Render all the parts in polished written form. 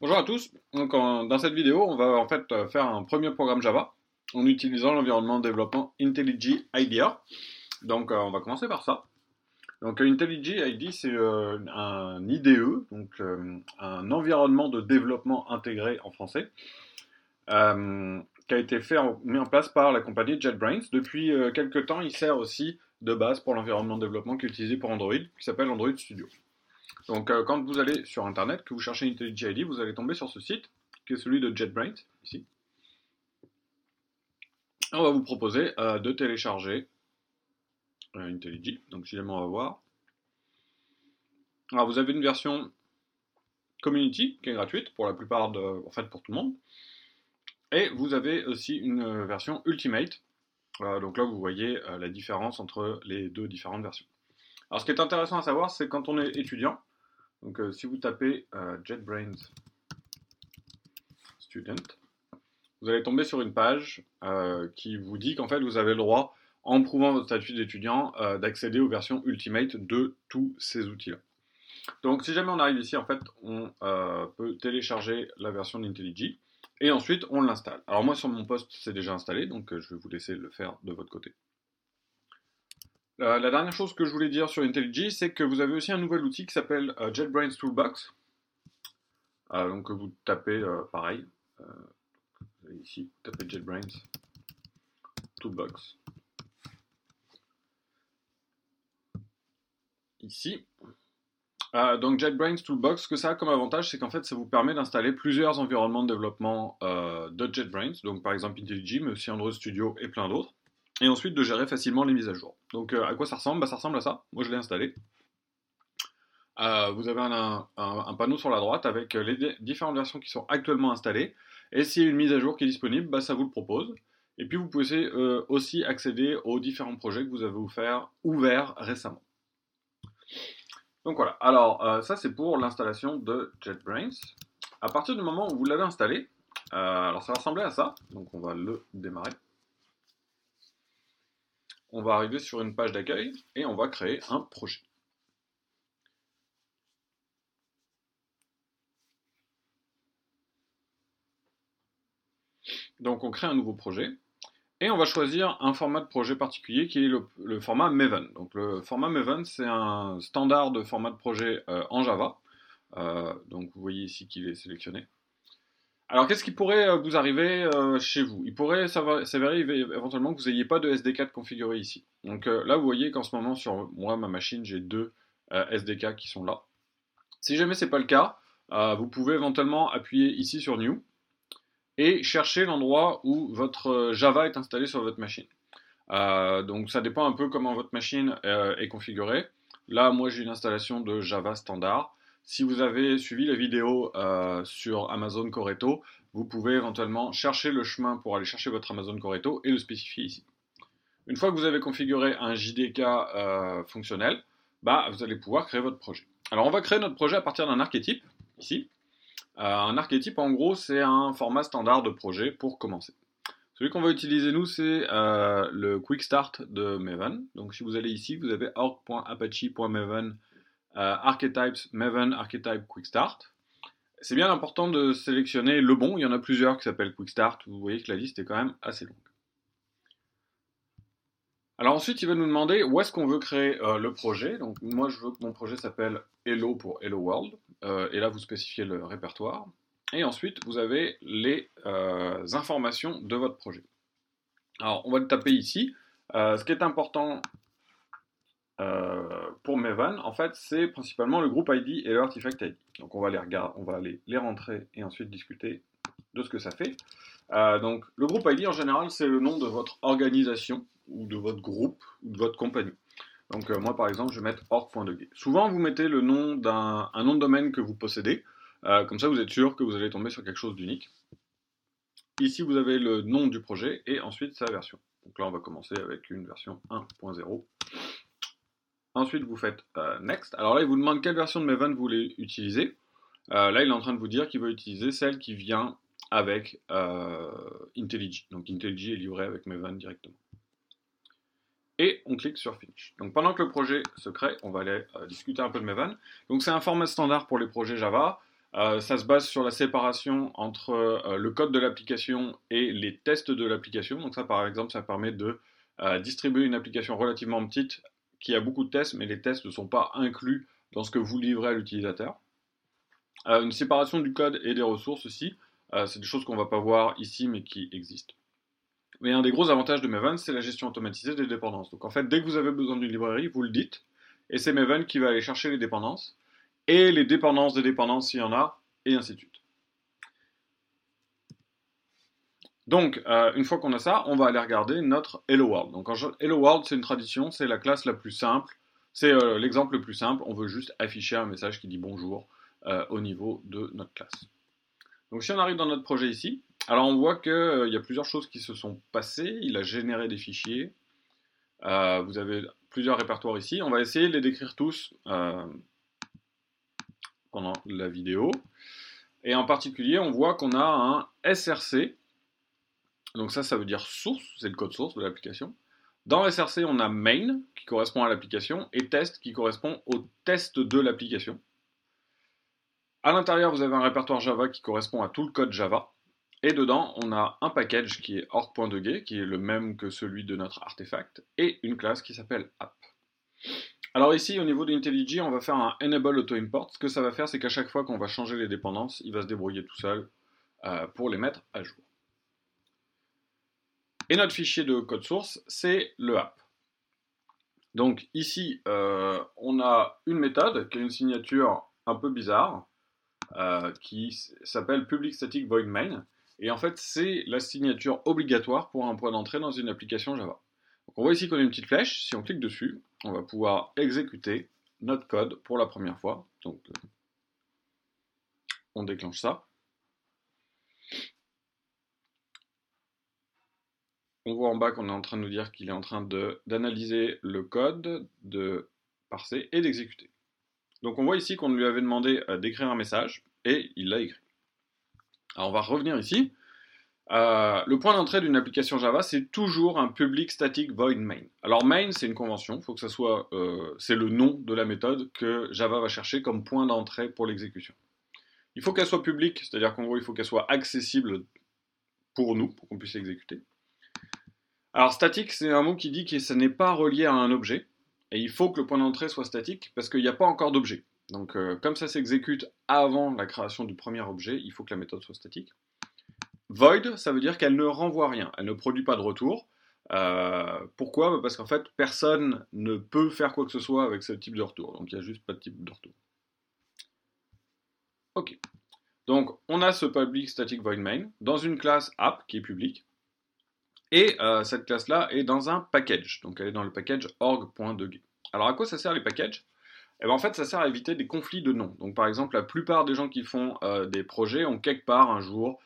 Bonjour à tous. Donc, dans cette vidéo, on va en fait faire un premier programme Java en utilisant l'environnement de développement IntelliJ IDEA. Donc, on va commencer par ça. Donc, IntelliJ IDEA, c'est un IDE, donc un environnement de développement intégré en français, qui a été mis en place par la compagnie JetBrains. Depuis quelques temps, il sert aussi de base pour l'environnement de développement qui est utilisé pour Android, qui s'appelle Android Studio. Donc, quand vous allez sur Internet, que vous cherchez IntelliJ IDEA, vous allez tomber sur ce site, qui est celui de JetBrains, ici. On va vous proposer de télécharger IntelliJ. Donc, si jamais on va voir. Alors, vous avez une version Community, qui est gratuite pour la plupart en fait, pour tout le monde. Et vous avez aussi une version Ultimate. Donc là, vous voyez la différence entre les deux différentes versions. Alors, ce qui est intéressant à savoir, c'est quand on est étudiant. Donc, si vous tapez JetBrains Student, vous allez tomber sur une page qui vous dit qu'en fait, vous avez le droit, en prouvant votre statut d'étudiant, d'accéder aux versions Ultimate de tous ces outils-là. Donc, si jamais on arrive ici, en fait, on peut télécharger la version d'IntelliJ et ensuite on l'installe. Alors moi, sur mon poste, c'est déjà installé, donc je vais vous laisser le faire de votre côté. La dernière chose que je voulais dire sur IntelliJ, c'est que vous avez aussi un nouvel outil qui s'appelle JetBrains Toolbox. Donc vous tapez pareil, ici, vous tapez JetBrains Toolbox. Ici. Donc JetBrains Toolbox, ce que ça a comme avantage, c'est qu'en fait, ça vous permet d'installer plusieurs environnements de développement de JetBrains, donc par exemple IntelliJ, mais aussi Android Studio et plein d'autres, et ensuite de gérer facilement les mises à jour. Donc à quoi ça ressemble? Ça ressemble à ça. Moi, je l'ai installé. Vous avez un panneau sur la droite avec les différentes versions qui sont actuellement installées, et s'il y a une mise à jour qui est disponible, ça vous le propose. Et puis vous pouvez aussi accéder aux différents projets que vous avez ouverts récemment. Donc voilà, alors ça c'est pour l'installation de JetBrains. À partir du moment où vous l'avez installé, alors ça va ressembler à ça, donc on va le démarrer. On va arriver sur une page d'accueil et on va créer un projet. Donc on crée un nouveau projet et on va choisir un format de projet particulier qui est le format Maven. Donc le format Maven, c'est un standard de format de projet en Java. Donc vous voyez ici qu'il est sélectionné. Alors, qu'est-ce qui pourrait vous arriver chez vous? Il pourrait s'avérer éventuellement que vous n'ayez pas de SD4 configuré ici. Donc là, vous voyez qu'en ce moment, sur moi, ma machine, j'ai deux SDK qui sont là. Si jamais ce n'est pas le cas, vous pouvez éventuellement appuyer ici sur New et chercher l'endroit où votre Java est installé sur votre machine. Donc ça dépend un peu comment votre machine est configurée. Là, moi, j'ai une installation de Java standard. Si vous avez suivi la vidéo sur Amazon Corretto, vous pouvez éventuellement chercher le chemin pour aller chercher votre Amazon Corretto et le spécifier ici. Une fois que vous avez configuré un JDK fonctionnel, vous allez pouvoir créer votre projet. Alors on va créer notre projet à partir d'un archétype, ici. Un archétype, en gros, c'est un format standard de projet pour commencer. Celui qu'on va utiliser nous, c'est le Quick Start de Maven. Donc si vous allez ici, vous avez org.apache.maven archetypes Maven archetype Quick Start. C'est bien important de sélectionner le bon. Il y en a plusieurs qui s'appellent Quick Start. Vous voyez que la liste est quand même assez longue. Alors ensuite, il va nous demander où est-ce qu'on veut créer le projet. Donc moi, je veux que mon projet s'appelle Hello pour Hello World. Et là, vous spécifiez le répertoire. Et ensuite, vous avez les informations de votre projet. Alors, on va le taper ici. Ce qui est important pour Maven, en fait, c'est principalement le groupe ID et le artifact ID. Donc, on va aller les rentrer et ensuite discuter de ce que ça fait. Donc, le groupe ID, en général, c'est le nom de votre organisation ou de votre groupe ou de votre compagnie. Donc, moi, par exemple, je vais mettre org.dg. Souvent, vous mettez le nom d'un nom de domaine que vous possédez. Comme ça, vous êtes sûr que vous allez tomber sur quelque chose d'unique. Ici, vous avez le nom du projet et ensuite sa version. Donc là, on va commencer avec une version 1.0. Ensuite, vous faites Next. Alors là, il vous demande quelle version de Maven vous voulez utiliser. Là, il est en train de vous dire qu'il va utiliser celle qui vient avec IntelliJ. Donc IntelliJ est livré avec Maven directement. Et on clique sur Finish. Donc pendant que le projet se crée, on va aller discuter un peu de Maven. Donc c'est un format standard pour les projets Java. Ça se base sur la séparation entre le code de l'application et les tests de l'application. Donc ça, par exemple, ça permet de distribuer une application relativement petite qui a beaucoup de tests, mais les tests ne sont pas inclus dans ce que vous livrez à l'utilisateur. Une séparation du code et des ressources aussi. C'est des choses qu'on ne va pas voir ici, mais qui existent. Mais un des gros avantages de Maven, c'est la gestion automatisée des dépendances. Donc en fait, dès que vous avez besoin d'une librairie, vous le dites, et c'est Maven qui va aller chercher les dépendances, et les dépendances des dépendances s'il y en a, et ainsi de suite. Donc, une fois qu'on a ça, on va aller regarder notre Hello World. Donc, Hello World, c'est une tradition, c'est la classe la plus simple, c'est l'exemple le plus simple. On veut juste afficher un message qui dit bonjour au niveau de notre classe. Donc, si on arrive dans notre projet ici, alors on voit qu'il y a plusieurs choses qui se sont passées. Il a généré des fichiers. Vous avez plusieurs répertoires ici. On va essayer de les décrire tous pendant la vidéo. Et en particulier, on voit qu'on a un SRC. Donc ça veut dire source, c'est le code source de l'application. Dans SRC, on a main, qui correspond à l'application, et test, qui correspond au test de l'application. À l'intérieur, vous avez un répertoire Java qui correspond à tout le code Java. Et dedans, on a un package qui est org.2g, qui est le même que celui de notre artefact, et une classe qui s'appelle app. Alors ici, au niveau d'IntelliJ, on va faire un enable auto import. Ce que ça va faire, c'est qu'à chaque fois qu'on va changer les dépendances, il va se débrouiller tout seul pour les mettre à jour. Et notre fichier de code source, c'est le app. Donc ici, on a une méthode qui a une signature un peu bizarre, qui s'appelle public static void main. Et en fait, c'est la signature obligatoire pour un point d'entrée dans une application Java. Donc on voit ici qu'on a une petite flèche. Si on clique dessus, on va pouvoir exécuter notre code pour la première fois. Donc on déclenche ça. On voit en bas qu'on est en train de nous dire qu'il est en train d'analyser le code, de parser et d'exécuter. Donc on voit ici qu'on lui avait demandé d'écrire un message, et il l'a écrit. Alors on va revenir ici. Le point d'entrée d'une application Java, c'est toujours un public static void main. Alors main, c'est une convention, il faut que ça soit, c'est le nom de la méthode que Java va chercher comme point d'entrée pour l'exécution. Il faut qu'elle soit publique, c'est-à-dire qu'en gros, il faut qu'elle soit accessible pour nous, pour qu'on puisse l'exécuter. Alors statique, c'est un mot qui dit que ça n'est pas relié à un objet, et il faut que le point d'entrée soit statique parce qu'il n'y a pas encore d'objet. Donc comme ça s'exécute avant la création du premier objet, il faut que la méthode soit statique. Void, ça veut dire qu'elle ne renvoie rien, elle ne produit pas de retour. Pourquoi ? Parce qu'en fait, personne ne peut faire quoi que ce soit avec ce type de retour, donc il n'y a juste pas de type de retour. Ok, donc on a ce public static void main dans une classe app qui est publique. Et cette classe-là est dans un package, donc elle est dans le package org.2g. Alors à quoi ça sert les packages ? Eh bien, en fait, ça sert à éviter des conflits de noms. Donc par exemple, la plupart des gens qui font des projets ont quelque part un jour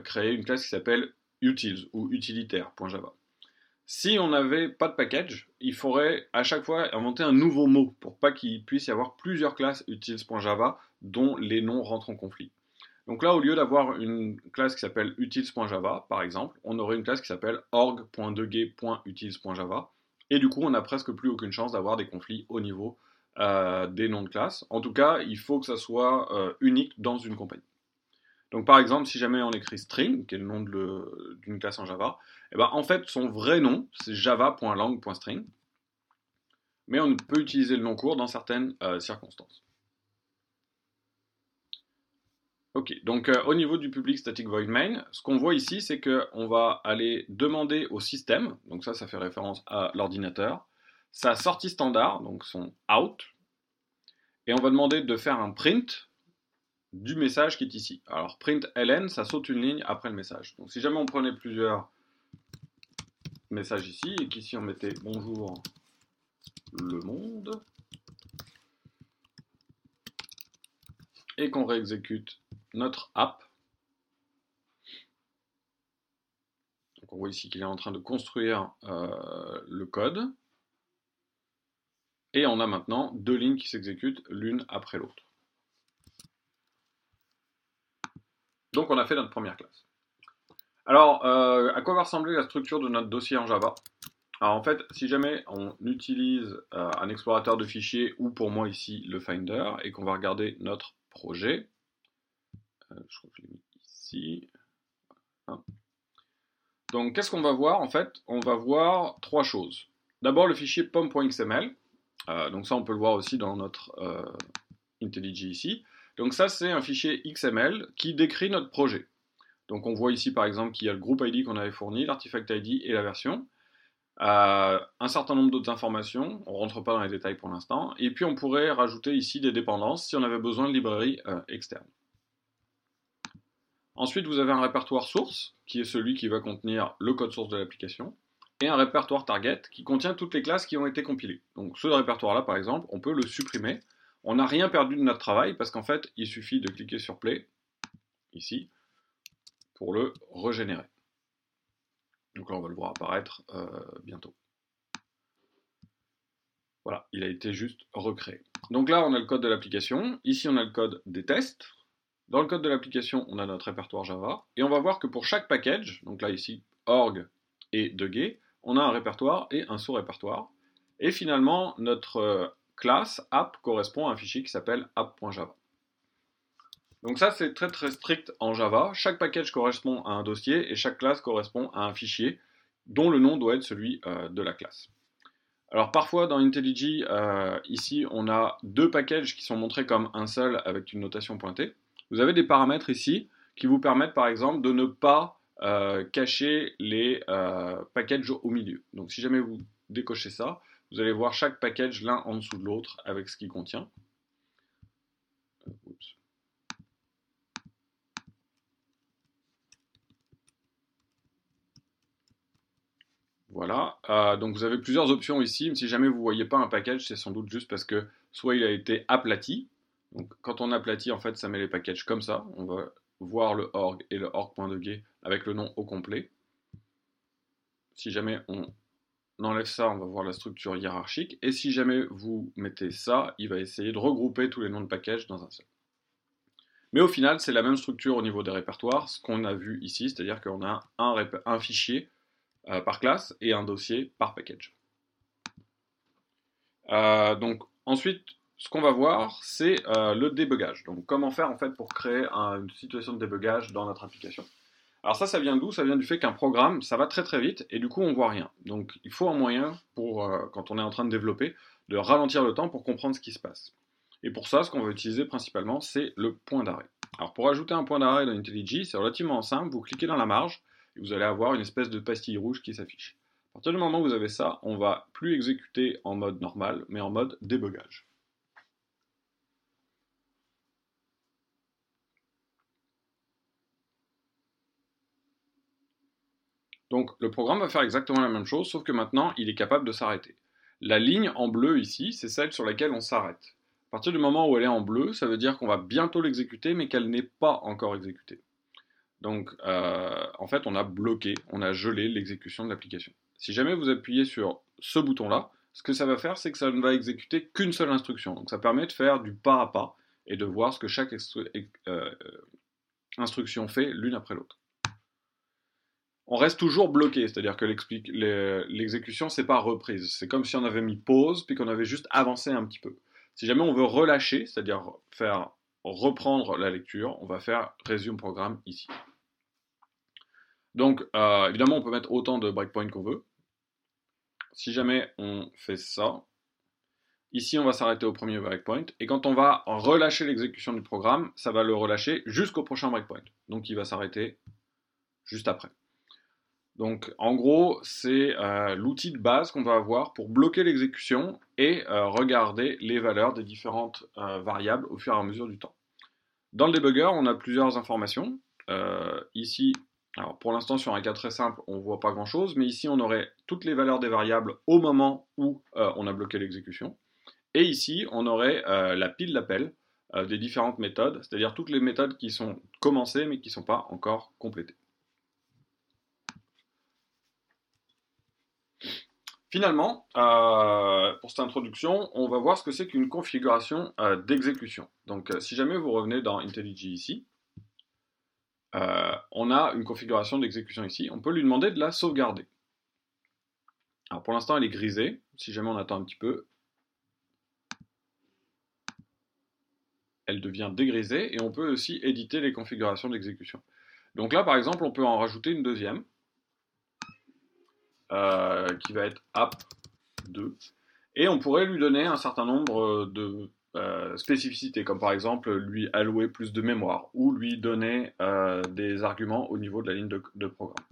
créé une classe qui s'appelle utils ou utilitaire.java. Si on n'avait pas de package, il faudrait à chaque fois inventer un nouveau mot pour pas qu'il puisse y avoir plusieurs classes utils.java dont les noms rentrent en conflit. Donc là, au lieu d'avoir une classe qui s'appelle utils.java, par exemple, on aurait une classe qui s'appelle org.2g.utils.java. Et du coup, on n'a presque plus aucune chance d'avoir des conflits au niveau des noms de classe. En tout cas, il faut que ça soit unique dans une compagnie. Donc par exemple, si jamais on écrit string, qui est le nom d'une classe en Java, et ben, en fait, son vrai nom, c'est java.lang.string. Mais on peut utiliser le nom court dans certaines circonstances. Ok, donc au niveau du public static void main, ce qu'on voit ici, c'est qu'on va aller demander au système, donc ça fait référence à l'ordinateur, sa sortie standard, donc son out, et on va demander de faire un print du message qui est ici. Alors print ln, ça saute une ligne après le message. Donc si jamais on prenait plusieurs messages ici, et qu'ici on mettait bonjour le monde, et qu'on réexécute notre app, donc on voit ici qu'il est en train de construire le code, et on a maintenant deux lignes qui s'exécutent l'une après l'autre. Donc on a fait notre première classe. Alors, à quoi va ressembler la structure de notre dossier en Java ? Alors en fait, si jamais on utilise un explorateur de fichiers, ou pour moi ici le Finder, et qu'on va regarder notre projet, Je crois que je l'ai mis ici. Voilà. Donc, qu'est-ce qu'on va voir en fait? On va voir trois choses. D'abord, le fichier pom.xml. Donc ça, on peut le voir aussi dans notre IntelliJ ici. Donc ça, c'est un fichier XML qui décrit notre projet. Donc on voit ici par exemple qu'il y a le groupe ID qu'on avait fourni, l'artifact ID et la version. Un certain nombre d'autres informations, on ne rentre pas dans les détails pour l'instant. Et puis on pourrait rajouter ici des dépendances si on avait besoin de librairies externes. Ensuite, vous avez un répertoire source, qui est celui qui va contenir le code source de l'application, et un répertoire target qui contient toutes les classes qui ont été compilées. Donc ce répertoire-là, par exemple, on peut le supprimer. On n'a rien perdu de notre travail, parce qu'en fait, il suffit de cliquer sur Play, ici, pour le régénérer. Donc là, on va le voir apparaître bientôt. Voilà, il a été juste recréé. Donc là, on a le code de l'application. Ici, on a le code des tests. Dans le code de l'application, on a notre répertoire Java. Et on va voir que pour chaque package, donc là ici, org et deguet, on a un répertoire et un sous-répertoire. Et finalement, notre classe app correspond à un fichier qui s'appelle app.java. Donc ça, c'est très très strict en Java. Chaque package correspond à un dossier et chaque classe correspond à un fichier dont le nom doit être celui de la classe. Alors parfois dans IntelliJ, ici on a deux packages qui sont montrés comme un seul avec une notation pointée. Vous avez des paramètres ici qui vous permettent par exemple de ne pas cacher les packages au milieu. Donc si jamais vous décochez ça, vous allez voir chaque package l'un en dessous de l'autre avec ce qu'il contient. Oups. Voilà, donc vous avez plusieurs options ici. Si jamais vous ne voyez pas un package, c'est sans doute juste parce que soit il a été aplati. Donc quand on aplatit, en fait, ça met les packages comme ça. On va voir le org et le org.deguet avec le nom au complet. Si jamais on enlève ça, on va voir la structure hiérarchique. Et si jamais vous mettez ça, il va essayer de regrouper tous les noms de packages dans un seul. Mais au final, c'est la même structure au niveau des répertoires, ce qu'on a vu ici, c'est-à-dire qu'on a un fichier par classe et un dossier par package. Donc ensuite, ce qu'on va voir, c'est le débugage. Donc comment faire en fait pour créer une situation de débugage dans notre application. Alors ça vient d'où? Ça vient du fait qu'un programme, ça va très très vite et du coup on voit rien. Donc il faut un moyen pour, quand on est en train de développer, de ralentir le temps pour comprendre ce qui se passe. Et pour ça, ce qu'on va utiliser principalement, c'est le point d'arrêt. Alors pour ajouter un point d'arrêt dans IntelliJ, c'est relativement simple. Vous cliquez dans la marge et vous allez avoir une espèce de pastille rouge qui s'affiche. À partir du moment où vous avez ça, on va plus exécuter en mode normal, mais en mode débugage. Donc le programme va faire exactement la même chose, sauf que maintenant, il est capable de s'arrêter. La ligne en bleu ici, c'est celle sur laquelle on s'arrête. À partir du moment où elle est en bleu, ça veut dire qu'on va bientôt l'exécuter, mais qu'elle n'est pas encore exécutée. Donc, en fait, on a bloqué, on a gelé l'exécution de l'application. Si jamais vous appuyez sur ce bouton-là, ce que ça va faire, c'est que ça ne va exécuter qu'une seule instruction. Donc, ça permet de faire du pas à pas et de voir ce que chaque instruction fait l'une après l'autre. On reste toujours bloqué, c'est-à-dire que l'exécution, c'est pas reprise. C'est comme si on avait mis pause puis qu'on avait juste avancé un petit peu. Si jamais on veut relâcher, c'est-à-dire faire reprendre la lecture, on va faire Resume Programme ici. Donc, évidemment, on peut mettre autant de breakpoints qu'on veut. Si jamais on fait ça, ici, on va s'arrêter au premier breakpoint. Et quand on va relâcher l'exécution du programme, ça va le relâcher jusqu'au prochain breakpoint. Donc, il va s'arrêter juste après. Donc, en gros, c'est l'outil de base qu'on va avoir pour bloquer l'exécution et regarder les valeurs des différentes variables au fur et à mesure du temps. Dans le debugger, on a plusieurs informations. Ici, alors pour l'instant sur un cas très simple, on ne voit pas grand chose, mais ici on aurait toutes les valeurs des variables au moment où on a bloqué l'exécution. Et ici, on aurait la pile d'appel des différentes méthodes, c'est-à-dire toutes les méthodes qui sont commencées mais qui ne sont pas encore complétées. Finalement, pour cette introduction, on va voir ce que c'est qu'une configuration d'exécution. Donc si jamais vous revenez dans IntelliJ ici, on a une configuration d'exécution ici, on peut lui demander de la sauvegarder. Alors pour l'instant elle est grisée, si jamais on attend un petit peu, elle devient dégrisée et on peut aussi éditer les configurations d'exécution. Donc là, par exemple, on peut en rajouter une deuxième qui va être app2 et on pourrait lui donner un certain nombre de spécificités, comme par exemple lui allouer plus de mémoire ou lui donner des arguments au niveau de la ligne de programme.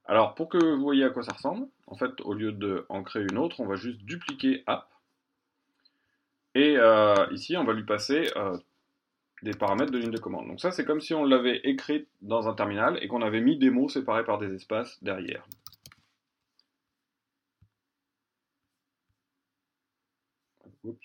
Alors, pour que vous voyez à quoi ça ressemble, en fait, au lieu d'en créer une autre, on va juste dupliquer app. Et ici, on va lui passer des paramètres de ligne de commande. Donc ça, c'est comme si on l'avait écrit dans un terminal et qu'on avait mis des mots séparés par des espaces derrière. Oups.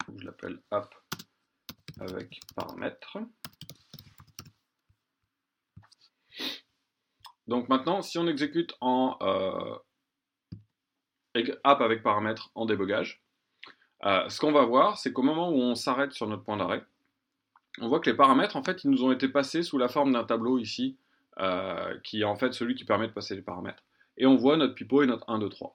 Faut que je l'appelle app avec paramètres. Donc maintenant, si on exécute en app avec paramètres en débogage, ce qu'on va voir, c'est qu'au moment où on s'arrête sur notre point d'arrêt, on voit que les paramètres, en fait, ils nous ont été passés sous la forme d'un tableau ici, qui est en fait celui qui permet de passer les paramètres. Et on voit notre pipeau et notre 1, 2, 3.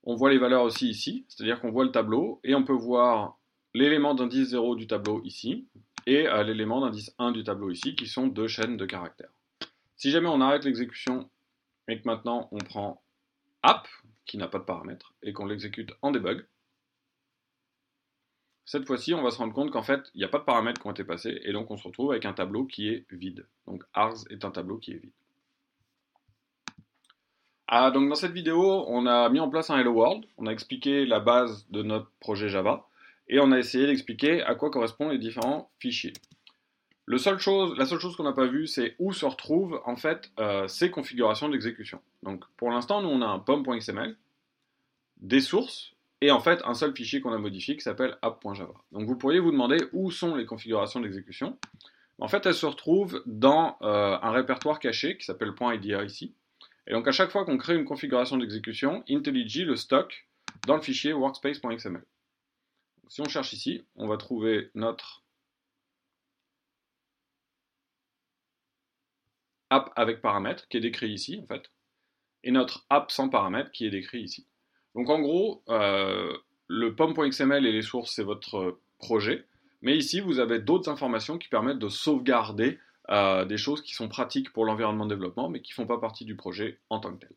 On voit les valeurs aussi ici, c'est-à-dire qu'on voit le tableau, et on peut voir l'élément d'indice 0 du tableau ici, et l'élément d'indice 1 du tableau ici, qui sont deux chaînes de caractères. Si jamais on arrête l'exécution et que maintenant on prend app, qui n'a pas de paramètres, et qu'on l'exécute en debug, cette fois-ci on va se rendre compte qu'en fait il n'y a pas de paramètres qui ont été passés, et donc on se retrouve avec un tableau qui est vide. Donc ars est un tableau qui est vide. Donc dans cette vidéo, on a mis en place un Hello World, on a expliqué la base de notre projet Java, et on a essayé d'expliquer à quoi correspondent les différents fichiers. La seule chose qu'on n'a pas vue, c'est où se retrouvent en fait ces configurations d'exécution. Donc pour l'instant, nous on a un pom.xml, des sources, et en fait un seul fichier qu'on a modifié qui s'appelle app.java. Donc vous pourriez vous demander où sont les configurations d'exécution. En fait, elles se retrouvent dans un répertoire caché qui s'appelle .idr ici. Et donc à chaque fois qu'on crée une configuration d'exécution, IntelliJ le stocke dans le fichier workspace.xml. Si on cherche ici, on va trouver notre app avec paramètres qui est décrit ici en fait, et notre app sans paramètres qui est décrit ici. Donc en gros, le pom.xml et les sources c'est votre projet, mais ici vous avez d'autres informations qui permettent de sauvegarder des choses qui sont pratiques pour l'environnement de développement, mais qui ne font pas partie du projet en tant que tel.